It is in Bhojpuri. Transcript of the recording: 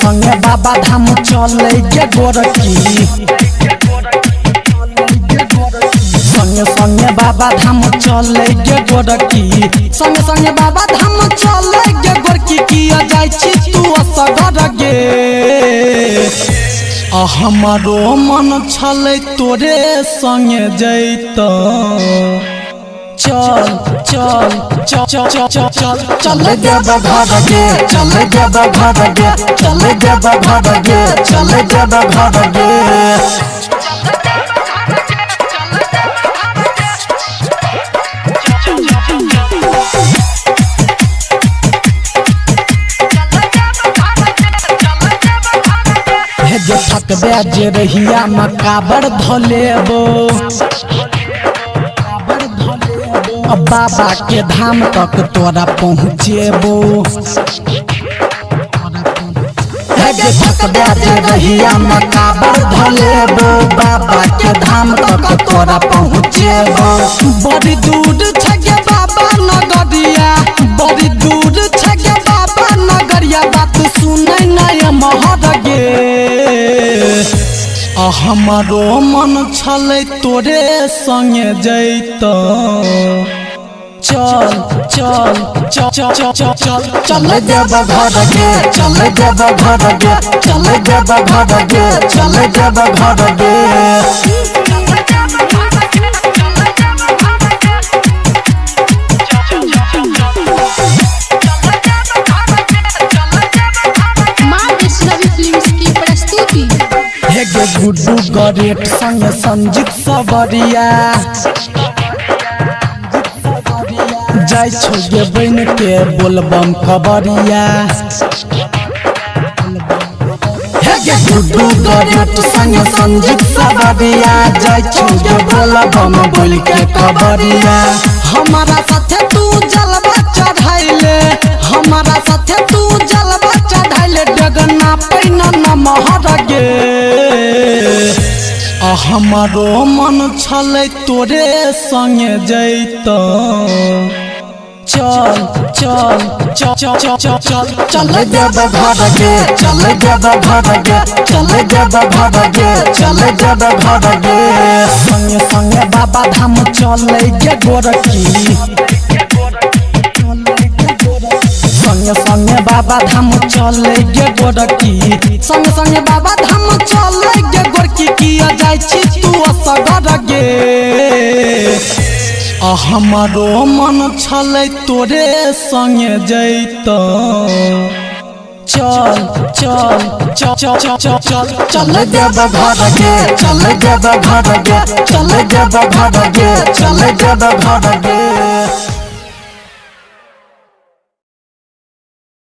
संगे बाबा धाम चले गे गोरकी संगे संगे बाबा धाम चले गे गोरकी संगे संगे बाबा धाम चले गे गोरकी किया जाय छी तू असगर गे हमारो मन छले तोरे संगे जैत चल चल चल चल चल चल चले देव घर गे चले देव घर गे चले देव घर गे चले देव घर गे हे जे थकबे जे रहिया मकाबर धलेबो बाबा के धाम तक तोरा पहुँचेबो रहिया मकाबर धलेबो बाबा के धाम तक तोरा पहुँचेबो बड़ी दूर छगे बाबा नगरिया बड़ी दूर छगे बाबा नगरिया बात सुनै नय महर गे हमारो मन छले तोरे संगे जैत चल चल चल चल चल चल चले देव घर गे चले देव घर गे चले देव घर गे चले देव घर गे गुड्डू गरेट संग संजीत सवरिया जाय छो गे बन के बोलबम खबरिया गुड्डू गरेट संग संजीत सवरिया जाय छो गे बोलबम बोल के खबरिया हमारा साथे तू जलवा चढ़ाइले हमारा साथे तू जलवा चढ़ाइले डगना पैना न महर गे हमारो मन छले तोरे संगे जैत चल चल चल चल चल चल चले देव घर गे चले देव घर गे चले देव घर गे चले देव घर गे संगे संगे बाबा धाम चले गे गोरकी संगे संगे बाबा धाम चले गे गोरकी संगे संगे बाबा धाम चले गे गोरकी किया जाय छी तू असगर गे हमारो मन छले तोरे संगे जैत चल चल चल चल चल चल चले देव घर गे चले देव घर गे चले देव घर गे चले देव घर गे।